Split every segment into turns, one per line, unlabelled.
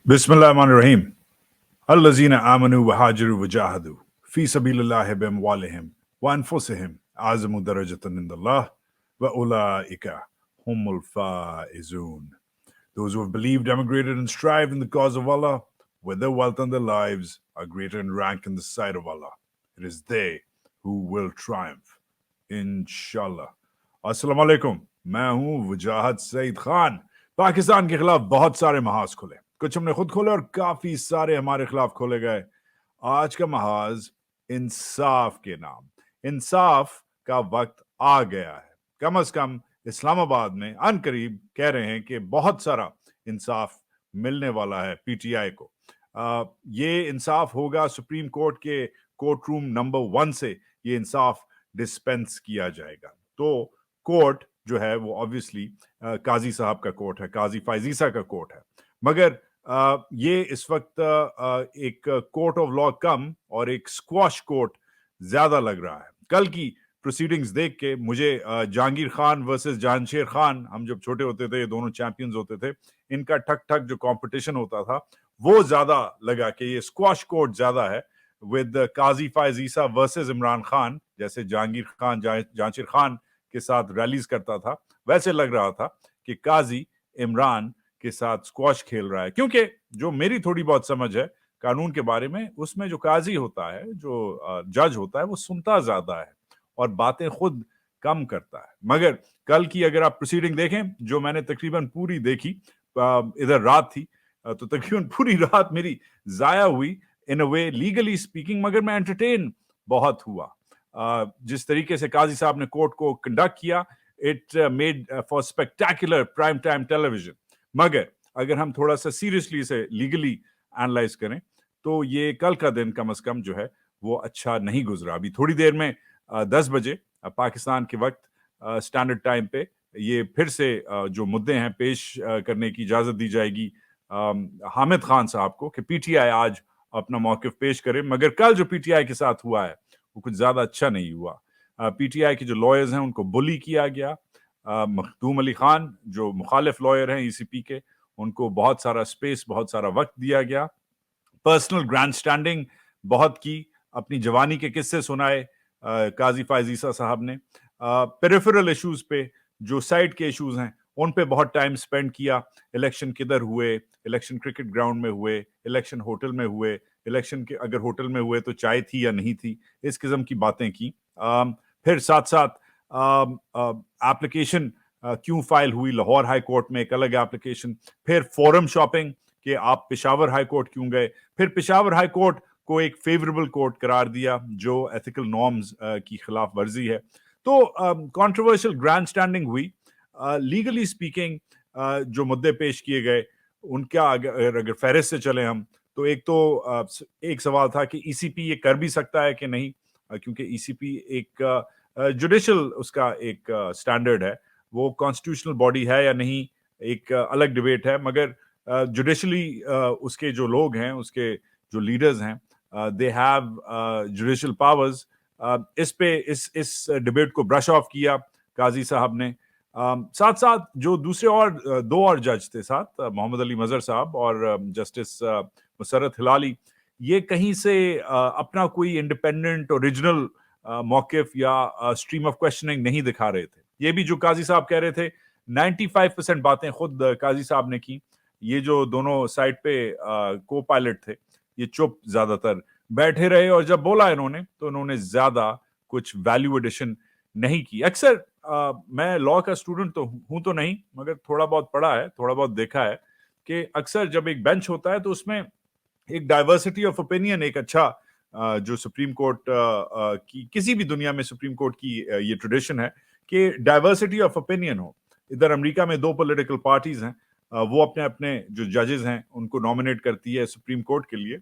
बिस्मिल्लाहिर्रहमानिर्रहीम अल्लज़ीना आमनु वहाजरू वजाहदू फी सबीलिल्लाहि बिअमवालिहिम व अनफुसिहिम आज़मु दरजतन इंदल्लाह व उलाइका हुमुल फाइज़ून. Those who have believed, emigrated, and strived in the cause of Allah, with their wealth and their lives, are greater in rank in the sight of Allah. It is they who will triumph. Inshallah. अस्सलाम वालेकुम. मैं हूँ वजाहत सईद खान. पाकिस्तान के खिलाफ बहुत सारे महाज खुले, कुछ हमने खुद खोले और काफी सारे हमारे खिलाफ खोले गए. आज का महाज इंसाफ के नाम. इंसाफ का वक्त आ गया है. कम से कम इस्लामाबाद में अनकरीब कह रहे हैं कि बहुत सारा इंसाफ मिलने वाला है पीटीआई को. ये इंसाफ होगा सुप्रीम कोर्ट के कोर्ट रूम नंबर 1 से ये इंसाफ डिस्पेंस किया जाएगा. तो कोर्ट जो है वो ऑब्वियसली काजी साहब का कोर्ट है, काजी फायज ईसा का कोर्ट है, मगर ये इस वक्त एक कोर्ट ऑफ लॉ कम और एक स्क्वाश कोर्ट ज्यादा लग रहा है. कल की प्रोसीडिंग्स देख के मुझे जहांगीर खान वर्सेस जानशेर खान, हम जब छोटे होते थे ये दोनों चैंपियंस होते थे, इनका ठक ठक जो कंपटीशन होता था वो ज्यादा लगा कि ये स्क्वाश कोर्ट ज्यादा है. विद काजी फायज ईसा वर्सेस इमरान खान, जैसे जहांगीर खान जानशेर खान के साथ रैलीज करता था, वैसे लग रहा था कि काजी इमरान के साथ स्क्वाश खेल रहा है. क्योंकि जो मेरी थोड़ी बहुत समझ है कानून के बारे में, उसमें जो काजी होता है, जो जज होता है, वो सुनता ज्यादा है और बातें खुद कम करता है. मगर कल की अगर आप प्रोसीडिंग देखें, जो मैंने तकरीबन पूरी देखी, इधर रात थी तो तकरीबन पूरी रात मेरी जाया हुई इन अ वे लीगली स्पीकिंग, मगर मैं एंटरटेन बहुत हुआ. जिस तरीके से काजी साहब ने कोर्ट को कंडक्ट किया, it made for spectacular prime time television. मगर अगर हम थोड़ा सा सीरियसली इसे लीगली एनालाइज करें तो ये कल का दिन कम से कम जो है वो अच्छा नहीं गुजरा. अभी थोड़ी देर में 10 बजे पाकिस्तान के वक्त स्टैंडर्ड टाइम पे ये फिर से जो मुद्दे हैं पेश करने की इजाजत दी जाएगी हामिद खान साहब को कि पीटीआई आज अपना मौकिफ पेश करे. मगर कल जो पीटीआई के साथ हुआ है वो कुछ ज्यादा अच्छा नहीं हुआ. पीटीआई के जो लॉयर्स हैं उनको बुली किया गया. मखदूम अली खान जो मुखालिफ लॉयर हैं ईसीपी के, उनको बहुत सारा स्पेस, बहुत सारा वक्त दिया गया. पर्सनल ग्रैंड स्टैंडिंग बहुत की, अपनी जवानी के किस्से सुनाए काजी फायज ईसा साहब ने. पेरिफेरल इश्यूज पे, जो साइड के इश्यूज हैं, उन पे बहुत टाइम स्पेंड किया. इलेक्शन किधर हुए, इलेक्शन क्रिकेट ग्राउंड में हुए, इलेक्शन होटल में हुए, इलेक्शन के अगर होटल में हुए तो चाय थी या नहीं थी, इस किस्म की बातें की. फिर साथ साथ एप्लीकेशन क्यों फाइल हुई लाहौर हाई कोर्ट में, एक अलग एप्लीकेशन. फिर फोरम शॉपिंग कि आप पेशावर हाई कोर्ट क्यों गए. फिर पेशावर हाई कोर्ट को एक फेवरेबल कोर्ट करार दिया जो एथिकल नॉर्म्स की खिलाफ वर्जी है. तो कंट्रोवर्शियल ग्रैंड स्टैंडिंग हुई. लीगली स्पीकिंग जो मुद्दे पेश किए गए उनका अगर फहरिस्त से चले हम, तो एक सवाल था कि ईसीपी ये कर भी सकता है कि नहीं, क्योंकि ईसीपी एक जुडिशल उसका एक स्टैंडर्ड है, वो कॉन्स्टिट्यूशनल बॉडी है या नहीं, एक अलग डिबेट है. मगर जुडिशली उसके जो लोग हैं, उसके जो लीडर्स हैं, दे हैव जुडिशल पावर्स. इस डिबेट को ब्रश ऑफ किया काजी साहब ने. साथ साथ जो दूसरे और दो और जज थे साथ, मोहम्मद अली मजहर साहब और जस्टिस मुसर्रत हिलाली, ये कहीं से अपना कोई इंडिपेंडेंट ओरिजिनल मौकिफ या स्ट्रीम ऑफ क्वेश्चनिंग नहीं दिखा रहे थे. ये भी जो काजी साहब कह रहे थे, 95% बातें खुद काजी साहब ने की. ये जो दोनों साइड पे को पायलट थे, ये चुप ज्यादातर बैठे रहे, और जब बोला इन्होंने तो इन्होंने ज्यादा कुछ वैल्यू एडिशन नहीं की. अक्सर मैं लॉ का स्टूडेंट तो हूं तो नहीं, मगर थोड़ा बहुत पढ़ा है, थोड़ा बहुत देखा है कि अक्सर जब एक बेंच होता है तो उसमें एक डाइवर्सिटी ऑफ ओपिनियन एक अच्छा जो सुप्रीम कोर्ट की, किसी भी दुनिया में सुप्रीम कोर्ट की ये ट्रेडिशन है कि डाइवर्सिटी ऑफ ओपिनियन हो. इधर अमेरिका में 2 पॉलिटिकल पार्टीज हैं, वो अपने अपने जो जजेस हैं उनको नॉमिनेट करती है सुप्रीम कोर्ट के लिए.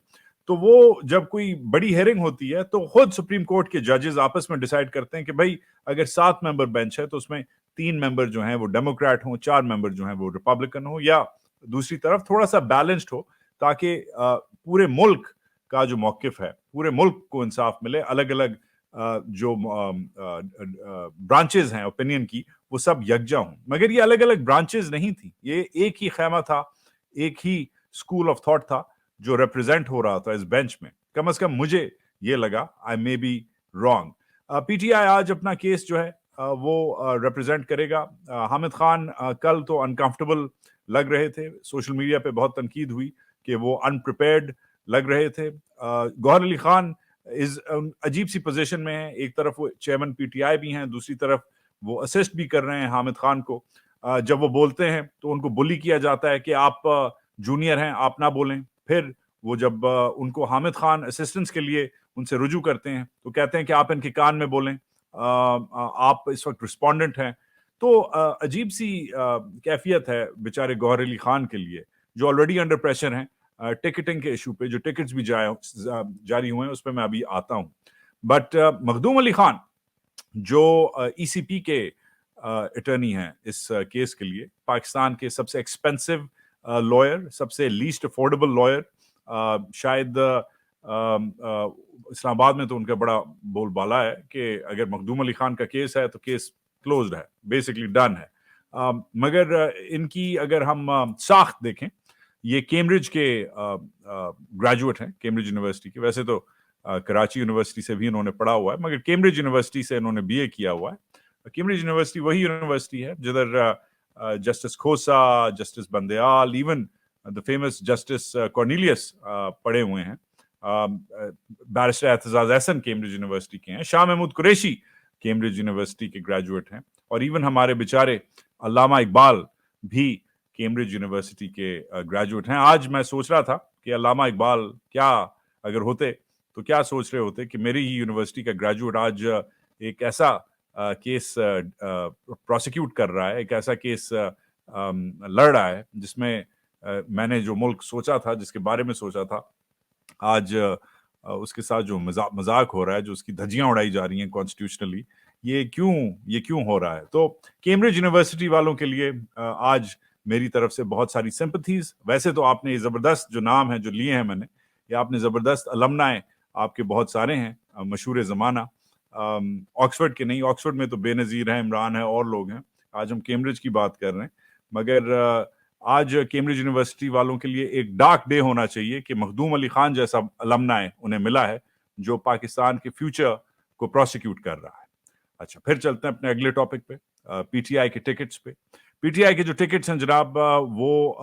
तो वो जब कोई बड़ी हेयरिंग होती है तो खुद सुप्रीम कोर्ट के जजेस आपस में डिसाइड करते हैं कि भाई अगर 7 मेंबर बेंच है तो उसमें 3 मेंबर जो हैं वो डेमोक्रेट हो, 4 मेंबर जो हैं वो रिपब्लिकन हो, या दूसरी तरफ थोड़ा सा बैलेंस्ड हो, ताकि पूरे मुल्क का जो मौकिफ है, पूरे मुल्क को इंसाफ मिले. अलग अलग जो ब्रांचेस हैं ओपिनियन की, वो सब यकजा हों. मगर ये अलग अलग ब्रांचेस नहीं थी, ये एक ही खैमा था, एक ही स्कूल ऑफ थॉट था जो रिप्रेजेंट हो रहा था इस बेंच में, कम से कम मुझे ये लगा, आई मे बी रॉन्ग। पीटीआई आज अपना केस जो है वो रिप्रेजेंट करेगा। हामिद खान कल तो अनकंफर्टेबल लग रहे थे, सोशल मीडिया पे बहुत तनकीद हुई कि वो अनप्रिपेयर्ड लग रहे थे। गौहर अली खान इस अजीब सी पोजीशन में है, एक तरफ वो चेयरमैन पीटीआई भी हैं, दूसरी तरफ वो असिस्ट भी कर रहे हैं हामिद खान को। जब वो बोलते हैं तो उनको बुली किया जाता है कि आप जूनियर हैं, आप ना बोलें। फिर वो जब उनको हामिद खान असिस्टेंस के लिए उनसे रुजू करते हैं तो कहते हैं कि आप इनके कान में बोलें, आप इस वक्त रिस्पोंडेंट हैं। तो अजीब सी कैफियत है बेचारे गौहर अली खान के लिए, जो ऑलरेडी अंडर प्रेशर हैं टिकटिंग के इशू पे, जो टिकट्स भी जारी हुए हैं उस पर मैं अभी आता हूं। बट मखदूम अली खान जो ईसीपी के अटर्नी हैं इस केस के लिए, पाकिस्तान के सबसे एक्सपेंसिव लॉयर, सबसे लीस्ट अफोर्डेबल लॉयर, शायद इस्लामाबाद में तो उनका बड़ा बोलबाला है कि अगर मखदूम अली खान का केस है तो केस क्लोज्ड है, बेसिकली डन है। मगर इनकी अगर हम साख्त देखें, ये कैम्ब्रिज के ग्रेजुएट हैं, कैम्ब्रिज यूनिवर्सिटी के। वैसे तो कराची यूनिवर्सिटी से भी इन्होंने पढ़ा हुआ है, मगर कैम्ब्रिज यूनिवर्सिटी से इन्होंने बीए किया हुआ है। कैम्ब्रिज यूनिवर्सिटी वही यूनिवर्सिटी है जिधर justice Khosa, justice Bandial, even the famous justice Cornelius पढ़े हुए हैं। Barrister Aitzaz Ahsan Cambridge university के हैं, शाह महमूद कुरैशी कैम्ब्रिज यूनिवर्सिटी के ग्रेजुएट हैं, और इवन हमारे बेचारे अल्लामा इकबाल भी कैम्ब्रिज यूनिवर्सिटी के ग्रेजुएट हैं। आज मैं सोच रहा था कि अल्लामा इकबाल क्या अगर होते तो क्या सोच रहे होते कि मेरी ही यूनिवर्सिटी का ग्रेजुएट आज एक ऐसा केस प्रोसिक्यूट कर रहा है, एक ऐसा केस लड़ रहा है जिसमें मैंने जो मुल्क सोचा था, जिसके बारे में सोचा था, आज उसके साथ जो मजाक हो रहा है, जो उसकी धज्जियां उड़ाई जा रही हैं कॉन्स्टिट्यूशनली, ये क्यों हो रहा है। तो कैम्ब्रिज यूनिवर्सिटी वालों के लिए आज मेरी तरफ से बहुत सारी सिंपथीज। वैसे तो आपने ये जबरदस्त जो नाम है जो लिए हैं मैंने, ये आपने जबरदस्त अलमनाए आपके बहुत सारे हैं, मशहूर ज़माना। ऑक्सफोर्ड के नहीं, ऑक्सफोर्ड में तो बेनज़ीर है, इमरान है और लोग हैं। आज हम कैम्ब्रिज की बात कर रहे हैं, मगर आज कैम्ब्रिज यूनिवर्सिटी वालों के लिए एक डार्क डे होना चाहिए कि मखदूम अली खान जैसा अलमनाए उन्हें मिला है जो पाकिस्तान के फ्यूचर को प्रोसिक्यूट कर रहा है। अच्छा, फिर चलते हैं अपने अगले टॉपिक पे, पीटीआई के टिकट्स पे। पीटीआई के जो टिकट्स हैं जनाब, वो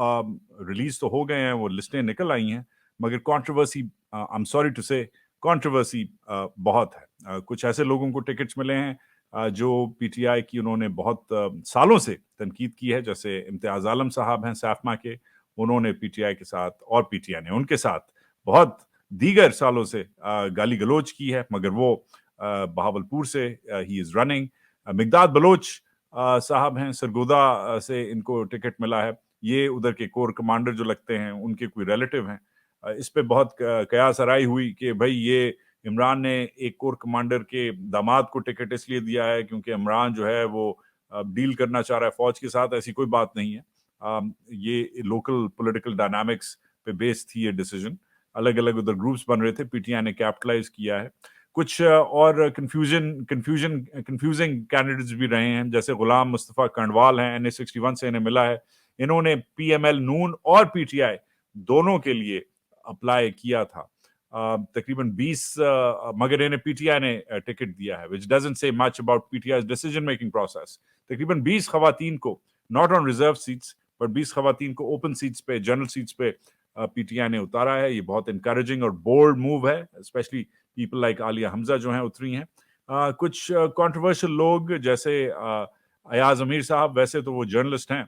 रिलीज तो हो गए हैं, वो लिस्टें निकल आई हैं, मगर controversy, I am sorry to say, controversy बहुत है। कुछ ऐसे लोगों को टिकट्स मिले हैं जो पीटीआई की उन्होंने बहुत सालों से तनकीद की है, जैसे इम्तियाज आलम साहब हैं सैफमा के, उन्होंने पीटीआई के साथ और पीटीआई ने उनके साथ बहुत दीगर सालों से गाली गलोच की है, मगर वो बहावलपुर से ही इज रनिंग। मिगदाद बलोच साहब हैं, सरगोदा से इनको टिकट मिला है। ये उधर के कोर कमांडर जो लगते हैं उनके कोई रिलेटिव हैं। इस पे बहुत कयास आराई हुई कि भाई ये इमरान ने एक कोर कमांडर के दामाद को टिकट इसलिए दिया है क्योंकि इमरान जो है वो डील करना चाह रहा है फौज के साथ। ऐसी कोई बात नहीं है। ये लोकल पॉलिटिकल डायनामिक्स पे बेस्ड थी ये डिसीजन। अलग अलग उधर ग्रुप्स बन रहे थे, पीटीआई ने कैपिटलाइज किया है। कुछ और कंफ्यूजिंग कैंडिडेट्स भी रहे हैं, जैसे गुलाम मुस्तफ़ा कर्नवाल हैं, NA61 से इन्हें मिला है। इन्होंने पीएमएल नून और पीटीआई दोनों के लिए अप्लाई किया था। तकरीबन 20 मगर इन्हें पीटीआई ने टिकट दिया है, which doesn't say much about PTI's decision making process। तकरीबन 20 खवातीन को, नॉट ऑन रिजर्व सीट्स, पर 20 खवातीन को ओपन सीट्स पे, जनरल सीट्स पे पीटीआई ने उतारा है। ये बहुत इंकरेजिंग और बोल्ड मूव है, specially people like Alia Hamza जो हैं उतरी हैं। कुछ कंट्रोवर्शियल लोग जैसे अयाज अमीर साहब, वैसे तो वो जर्नलिस्ट हैं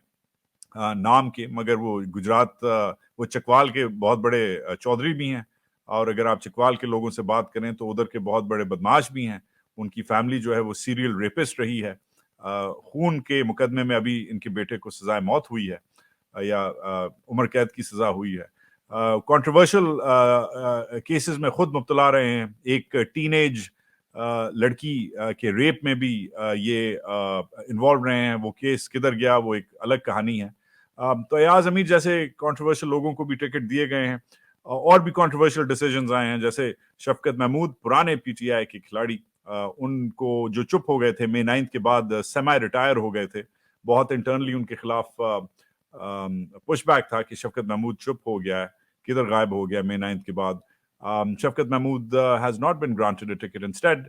नाम के, मगर वो गुजरात, वो चकवाल के बहुत बड़े चौधरी भी हैं, और अगर आप चकवाल के लोगों से बात करें तो उधर के बहुत बड़े बदमाश भी हैं। उनकी फैमिली जो है वो सीरियल रेपिस्ट रही है। खून के मुकदमे में अभी इनके बेटे को सजाए मौत हुई है, या उम्र कैद की सजा हुई है। कंट्रोवर्शियल केसेस में खुद मुब्तला रहे हैं। एक टीनेज लड़की के रेप में भी ये इन्वॉल्व रहे हैं। वो केस किधर गया वो एक अलग कहानी है। तो अयाज अमीर जैसे कंट्रोवर्शियल लोगों को भी टिकट दिए गए हैं। और भी कंट्रोवर्शियल डिसीजंस आए हैं, जैसे शफकत महमूद, पुराने पीटीआई के खिलाड़ी, उनको जो चुप हो गए थे May 9 के बाद, सेमी रिटायर हो गए थे। बहुत इंटरनली उनके खिलाफ पुश बैक था कि शफकत महमूद चुप हो गया है, किधर गायब हो गया May 9th के बाद. Shafkat Mahmood has not been granted a ticket. Instead,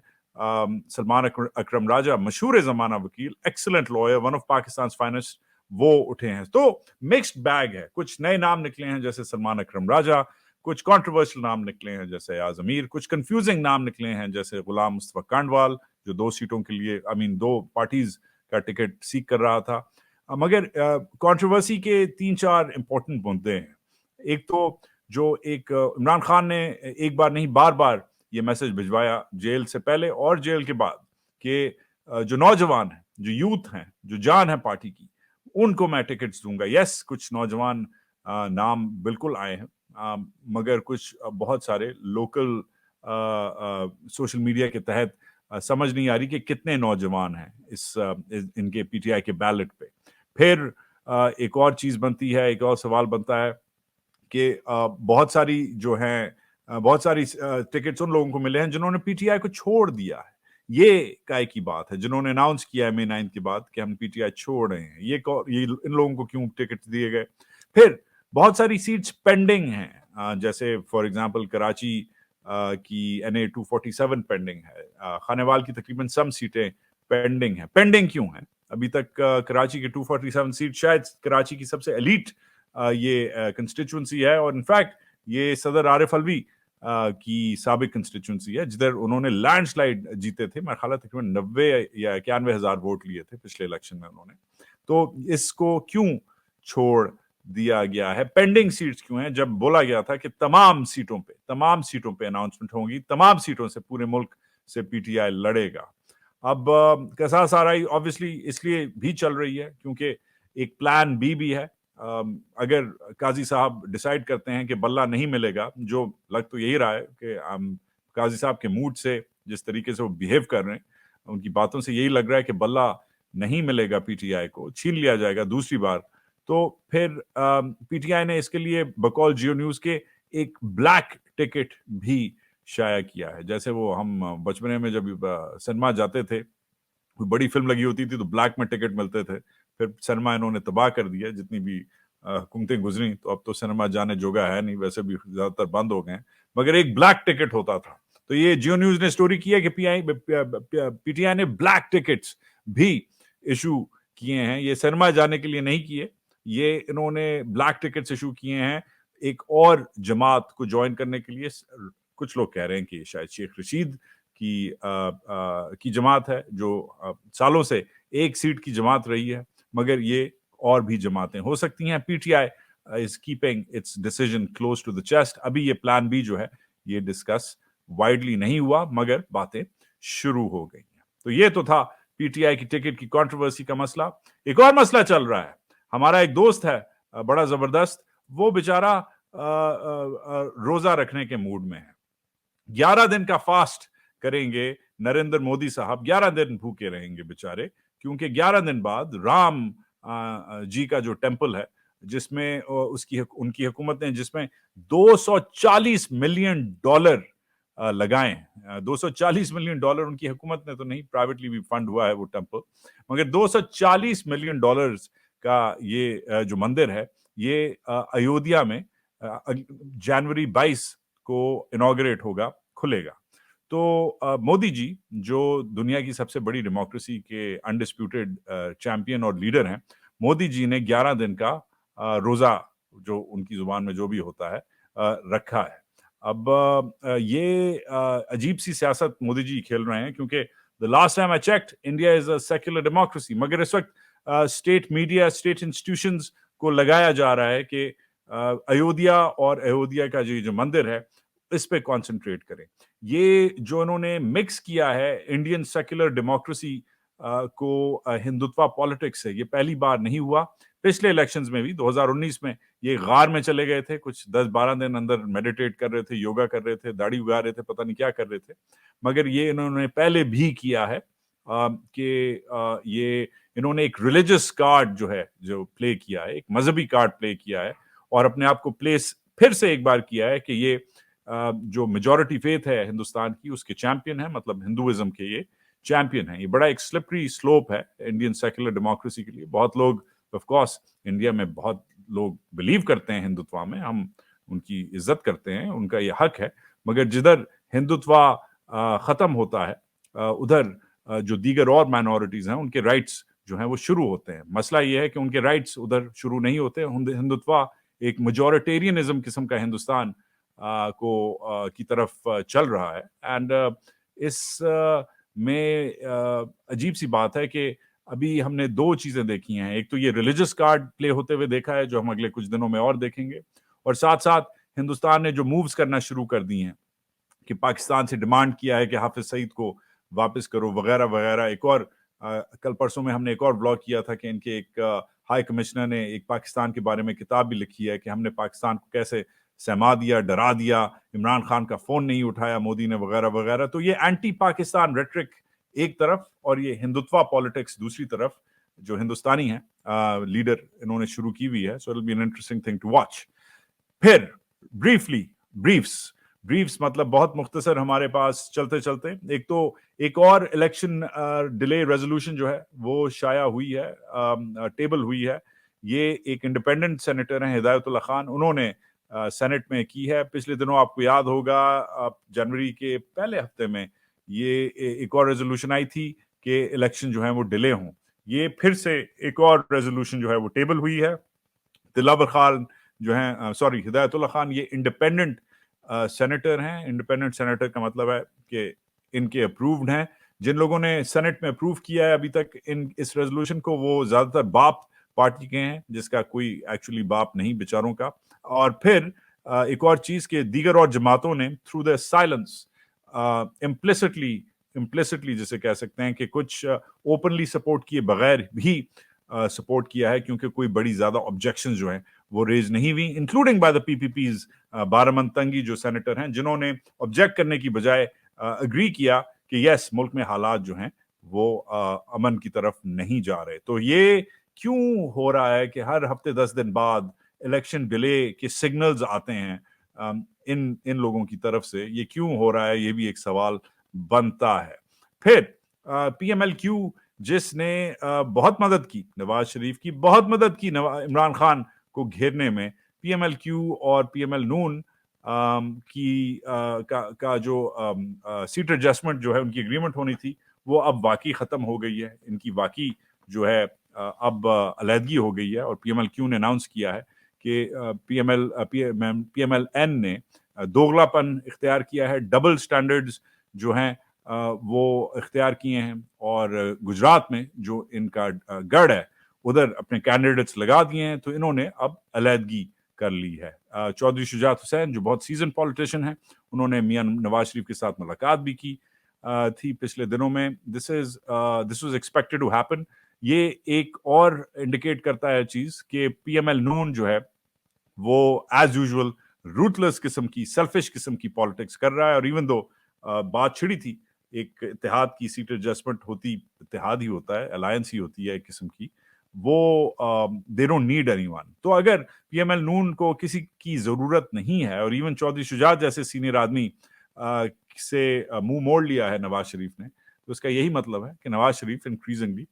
Salman Akram Raja, मशहूर ज़माना वकील, excellent lawyer, one of Pakistan's finest, वो उठे हैं. तो मिक्स्ड बैग है. कुछ नए नाम निकले हैं जैसे सलमान अकरम राजा, कुछ कंट्रोवर्शियल नाम निकले हैं जैसे अयाज अमीर, कुछ कंफ्यूजिंग नाम निकले हैं जैसे गुलाम मुस्तफा कांडवाल, जो 2 सीटों के लिए 2 पार्टीज का टिकट सीख कर रहा था. मगर कंट्रोवर्सी के 3-4 इंपॉर्टेंट मुद्दे हैं. एक तो जो एक इमरान खान ने एक बार नहीं बार बार ये मैसेज भिजवाया जेल से पहले और जेल के बाद कि जो नौजवान हैं, जो यूथ हैं, जो जान है पार्टी की, उनको मैं टिकट्स दूंगा. यस, कुछ नौजवान नाम बिल्कुल आए हैं, मगर कुछ बहुत सारे लोकल सोशल मीडिया के तहत समझ नहीं आ रही कि कितने नौजवान हैं इनके पीटीआई के बैलेट पे. फिर एक और चीज बनती है, एक और सवाल बनता है कि बहुत सारी जो हैं बहुत सारी टिकट्स उन लोगों को मिले हैं जिन्होंने पीटीआई को छोड़ दिया है. ये काय की बात है, जिन्होंने अनाउंस किया है May 9th के बाद कि हम पीटीआई छोड़ रहे हैं, ये इन लोगों को क्यों टिकट दिए गए. फिर बहुत सारी सीट्स पेंडिंग हैं, जैसे फॉर एग्जांपल कराची की NA 247 पेंडिंग है, खानेवाल की तकरीबन सम सीटें पेंडिंग हैं. पेंडिंग क्यों हैं? अभी तक कराची की 247 सीट शायद कराची की सबसे एलीट ये कंस्टिट्यूंसी है, और इनफैक्ट ये सदर आरिफ अलवी की साबिक कंस्टिट्यूंसी है, जिधर उन्होंने लैंडस्लाइड जीते थे. मेरा ख्याल है तकरीबन 90 या 91 हजार वोट लिए थे पिछले इलेक्शन में उन्होंने. तो इसको क्यों छोड़ दिया गया है? पेंडिंग सीट्स क्यों हैं, जब बोला गया था कि तमाम सीटों पे अनाउंसमेंट होंगी, तमाम सीटों से पूरे मुल्क से पीटीआई लड़ेगा. अब कसास आरआई ऑब्वियसली इसलिए भी चल रही है क्योंकि एक प्लान बी भी है. अगर काजी साहब डिसाइड करते हैं कि बल्ला नहीं मिलेगा, जो लग तो यही रहा है कि काजी साहब के मूड से, जिस तरीके से वो बिहेव कर रहे हैं, उनकी बातों से यही लग रहा है कि बल्ला नहीं मिलेगा पीटीआई को, छीन लिया जाएगा दूसरी बार. तो फिर पीटीआई ने इसके लिए बकौल जियो न्यूज के एक ब्लैक टिकट भी शाया किया है. जैसे वो हम बचपने में जब सिनेमा जाते थे, कोई बड़ी फिल्म लगी होती थी तो ब्लैक में टिकट मिलते थे. फिर सिनेमा इन्होंने तबाह कर दिया, जितनी भी हुकूमतें गुजरी, तो अब तो सिनेमा जाने जोगा है नहीं, वैसे भी ज्यादातर बंद हो गए. मगर एक ब्लैक टिकट होता था. तो ये जियो न्यूज ने स्टोरी की है कि पीटीआई ने ब्लैक टिकट्स भी इशू किए हैं. ये सिनेमा जाने के लिए नहीं किए, ये इन्होंने ब्लैक टिकट्स इशू किए हैं एक और जमात को ज्वाइन करने के लिए. कुछ लोग कह रहे हैं कि शायद शेख रशीद की जमात है, जो सालों से एक सीट की जमात रही है, मगर ये और भी जमातें हो सकती हैं. PTI is keeping its decision close to the chest. अभी ये प्लान बी जो है ये डिस्कस वाइडली नहीं हुआ, मगर बातें शुरू हो गई हैं. तो ये तो था पीटीआई की टिकट की कंट्रोवर्सी का मसला. एक और मसला चल रहा है. हमारा एक दोस्त है बड़ा जबरदस्त, वो बेचारा रोजा रखने के मूड में है. 11 दिन का फास्ट करेंगे नरेंद्र मोदी साहब, 11 दिन भूखे रहेंगे बेचारे, क्योंकि 11 दिन बाद राम जी का जो टेंपल है, जिसमें उनकी हुकूमत ने जिसमें $240 मिलियन लगाए. $240 मिलियन उनकी हुकूमत ने तो नहीं, प्राइवेटली भी फंड हुआ है वो टेंपल, मगर $240 मिलियन का ये जो मंदिर है, ये अयोध्या में जनवरी 22 को इनॉग्रेट होगा, खुलेगा. तो मोदी जी, जो दुनिया की सबसे बड़ी डेमोक्रेसी के अनडिस्प्यूटेड चैंपियन और लीडर हैं, मोदी जी ने 11 दिन का रोजा, जो उनकी जुबान में जो भी होता है, रखा है. अब ये अजीब सी सियासत मोदी जी खेल रहे हैं, क्योंकि the last time I checked, India is a secular democracy, मगर इस वक्त स्टेट मीडिया, स्टेट इंस्टीट्यूशंस को लगाया जा रहा है कि अयोध्या और अयोध्या का जो मंदिर है, इस पे कंसंट्रेट करें. ये जो इन्होंने मिक्स किया है इंडियन सेक्युलर डेमोक्रेसी को हिंदुत्व पॉलिटिक्स से, ये पहली बार नहीं हुआ. पिछले इलेक्शंस में भी 2019 में ये गार में चले गए थे, कुछ 10-12 दिन अंदर मेडिटेट कर रहे थे, योगा कर रहे थे, दाढ़ी उगा रहे थे, पता नहीं क्या कर रहे थे. मगर ये इन्होंने पहले भी किया है कि ये इन्होंने एक रिलीजियस कार्ड जो प्ले किया है, एक मजहबी कार्ड प्ले किया है, और अपने आप को प्लेस फिर से एक बार किया है कि ये जो मेजॉरिटी फेथ है हिंदुस्तान की, उसके चैंपियन है, मतलब हिंदुइज्म के ये चैंपियन है. ये बड़ा एक स्लिपरी स्लोप है इंडियन सेक्युलर डेमोक्रेसी के लिए. बहुत लोग ऑफ कोर्स इंडिया में बहुत लोग बिलीव करते हैं हिंदुत्व में, हम उनकी इज्जत करते हैं, उनका ये हक है, मगर जिधर हिंदुत्व खत्म होता है उधर जो दीगर और माइनॉरिटीज हैं उनके राइट्स जो हैं वो शुरू होते हैं। मसला ये है कि उनके राइट्स उधर शुरू नहीं होते। हिंदुत्व एक मेजॉरिटेरियनिज्म किस्म का हिंदुस्तान की तरफ चल रहा है। एंड इस में अजीब सी बात है कि अभी हमने दो चीजें देखी हैं। एक तो ये रिलीजियस कार्ड प्ले होते हुए देखा है जो हम अगले कुछ दिनों में और देखेंगे, और साथ साथ हिंदुस्तान ने जो मूव्स करना शुरू कर दी हैं कि पाकिस्तान से डिमांड किया है कि हाफिज सईद को वापस करो वगैरह वगैरह। एक और कल परसों में हमने एक और ब्लॉग किया था कि इनके एक हाई कमिश्नर ने एक पाकिस्तान के बारे में किताब भी लिखी है कि हमने पाकिस्तान को कैसे सहमा दिया, डरा दिया, इमरान खान का फोन नहीं उठाया मोदी ने वगैरह वगैरह। तो ये एंटी पाकिस्तान रेटरिक एक तरफ और ये हिंदुत्व पॉलिटिक्स दूसरी तरफ जो हिंदुस्तानी है लीडर इन्होंने शुरू की हुई है। So it will be an interesting thing to watch. फिर ब्रीफ्स मतलब बहुत मुख्तसर हमारे पास चलते चलते एक तो एक और इलेक्शन डिले रेजोल्यूशन जो है वो शाया हुई है, टेबल हुई है। ये एक इंडिपेंडेंट सेनेटर हैं हिदायतुल्लाह खान, उन्होंने सेनेट में की है। पिछले दिनों आपको याद होगा जनवरी के पहले हफ्ते में ये एक और रेजोल्यूशन आई थी कि इलेक्शन जो है वो डिले हों। ये फिर से एक और रेजोल्यूशन जो है वो टेबल हुई है। दिलावर खान जो है हिदायतुल्लाह खान ये इंडिपेंडेंट सेनेटर हैं। इंडिपेंडेंट सेनेटर का मतलब है कि इनके अप्रूव्ड हैं। जिन लोगों ने सेनेट में अप्रूव किया है अभी तक इस रेजोल्यूशन को वो ज्यादातर बाप पार्टी के हैं, जिसका कोई एक्चुअली बाप नहीं बेचारों का। और फिर एक और चीज के दीगर और जमातों ने थ्रू द साइलेंस इम्प्लिसिटली जिसे कह सकते हैं कि कुछ ओपनली सपोर्ट किए बगैर भी सपोर्ट किया है, क्योंकि कोई बड़ी ज्यादा ऑब्जेक्शंस जो हैं वो रेज नहीं हुई, इंक्लूडिंग बाय द पीपीपीज बारामंतंगी जो सेनेटर हैं जिन्होंने ऑब्जेक्ट करने की बजाय अग्री किया कि यस मुल्क में हालात जो हैं वो अमन की तरफ नहीं जा रहे। तो ये क्यों हो रहा है कि हर हफ्ते 10 दिन बाद इलेक्शन डिले के सिग्नल्स आते हैं इन लोगों की तरफ से? ये क्यों हो रहा है, ये भी एक सवाल बनता है। फिर पीएमएलक्यू जिसने बहुत मदद की, नवाज शरीफ की बहुत मदद की इमरान खान को घेरने में, पीएमएलक्यू और पीएमएल नून का जो सीट एडजस्टमेंट जो है उनकी एग्रीमेंट होनी थी वो अब वाकई खत्म हो गई है। इनकी वाकई जो है अब अलहदगी हो गई है और पीएमएलक्यू ने अनाउंस किया है कि पीएमएलएन ने दोगलापन इख्तियार किया है, डबल स्टैंडर्ड्स जो हैं वो इख्तियार किए हैं, और गुजरात में जो इनका गढ़ है उधर अपने कैंडिडेट्स लगा दिए हैं। तो इन्होंने अब अलहदगी कर ली है। चौधरी शुजात हुसैन जो बहुत सीजन पॉलिटिशियन हैं, उन्होंने मियां नवाज शरीफ के साथ मुलाकात भी की थी पिछले दिनों में। This was expected to happen. ये एक और इंडिकेट करता है चीज कि पीएमएल नून जो है वो एज यूजुअल रूथलेस किस्म की, सेल्फिश किस्म की पॉलिटिक्स कर रहा है। और इवन दो बात छिड़ी थी एक इत्तेहाद की, सीट एडजस्टमेंट होती, इत्तेहाद ही होता है, अलायंस ही होती है एक किस्म की, वो दे डोंट नीड एनीवन। तो अगर पीएमएल नून को किसी की जरूरत नहीं है और इवन चौधरी शुजात जैसे सीनियर आदमी से मुंह मोड़ लिया है नवाज शरीफ ने, तो उसका यही मतलब है कि नवाज शरीफ इंक्रीजिंगली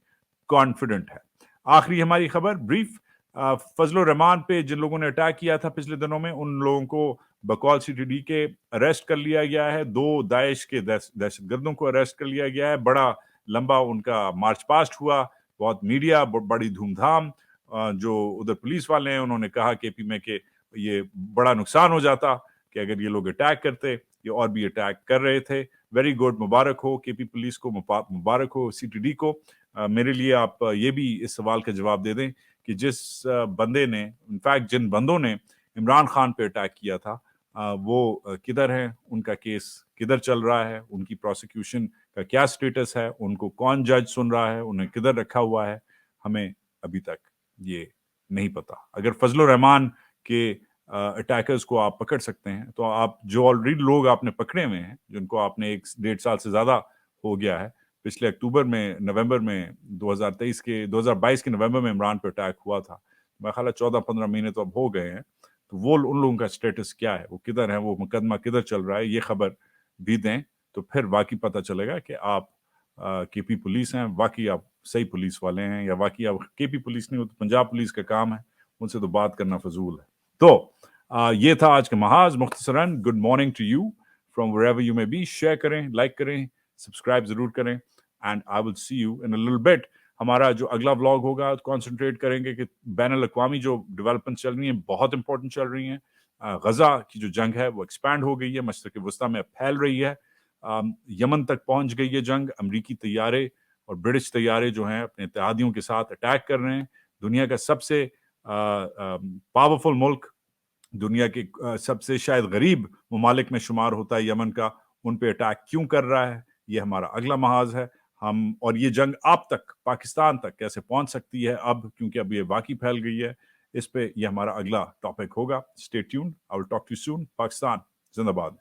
कॉन्फिडेंट है। आखिरी हमारी खबर ब्रीफ, फजल रहमान पे जिन लोगों ने अटैक किया था पिछले दिनों में, उन लोगों को बकौल सीटीडी के अरेस्ट कर लिया गया है। 2 दाइश के दहशतगर्दों को अरेस्ट कर लिया गया है। बड़ा लंबा उनका मार्च पास्ट हुआ, बहुत मीडिया, बड़ी धूमधाम। जो उधर पुलिस वाले हैं उन्होंने कहा केपी में कि ये बड़ा नुकसान हो जाता कि अगर ये लोग अटैक करते, ये और भी अटैक कर रहे थे। वेरी गुड, मुबारक हो केपी पुलिस को, मुबारक हो सीटीडी को। मेरे लिए आप ये भी इस सवाल का जवाब दे दें कि जिस बंदे ने, इनफैक्ट जिन बंदों ने इमरान खान पे अटैक किया था, वो किधर हैं, उनका केस किधर चल रहा है, उनकी प्रोसिक्यूशन का क्या स्टेटस है, उनको कौन जज सुन रहा है, उन्हें किधर रखा हुआ है, हमें अभी तक ये नहीं पता। अगर फजल रहमान के अटैकर्स को आप पकड़ सकते हैं तो आप जो ऑलरेडी लोग आपने पकड़े हुए हैं, जिनको आपने 1-1.5 साल से ज्यादा हो गया है, पिछले नवंबर में 2022 के नवंबर में इमरान पे अटैक हुआ था, मेरा ख्याल है 14-15 महीने तो अब हो गए हैं। तो वो उन लोगों का स्टेटस क्या है, वो किधर है, वो मुकदमा किधर चल रहा है, ये खबर भी दें तो फिर वाकई पता चलेगा कि आप केपी पुलिस हैं, वाकई आप صحیح پولیس والے ہیں یا واقعی اب کے پی پولیس نہیں ہو تو پنجاب پولیس کا کام ہے، ان سے تو بات کرنا فضول ہے. تو یہ تھا آج کا محاذ مختصراً. Good morning to you from wherever you may be. Share کریں، لائک کریں، سبسکرائب ضرور کریں، and I will see you in a little bit. ہمارا جو اگلا ولاگ ہوگا کانسنٹریٹ کریں گے کہ بین الاقوامی جو ڈیولپمنٹ چل رہی ہیں بہت امپورٹنٹ چل رہی ہیں. غزہ کی جو جنگ ہے وہ ایکسپینڈ ہو گئی ہے، مشرق وسطیٰ میں پھیل رہی ہے، یمن تک پہنچ گئی ہے جنگ. امریکی طیارے اور برٹش طیارے جو ہیں اپنے اتحادیوں کے ساتھ اٹیک کر رہے ہیں. دنیا کا سب سے پاورفل ملک، دنیا کے سب سے شاید غریب ممالک میں شمار ہوتا ہے یمن کا، ان پہ اٹیک کیوں کر رہا ہے؟ یہ ہمارا اگلا محاذ ہے. اور یہ جنگ آپ تک، پاکستان تک کیسے پہنچ سکتی ہے اب، کیونکہ اب یہ واقعی پھیل گئی ہے، اس پہ یہ ہمارا اگلا ٹاپک ہوگا. Stay tuned. I will talk to you soon. Pakistan زندہ باد.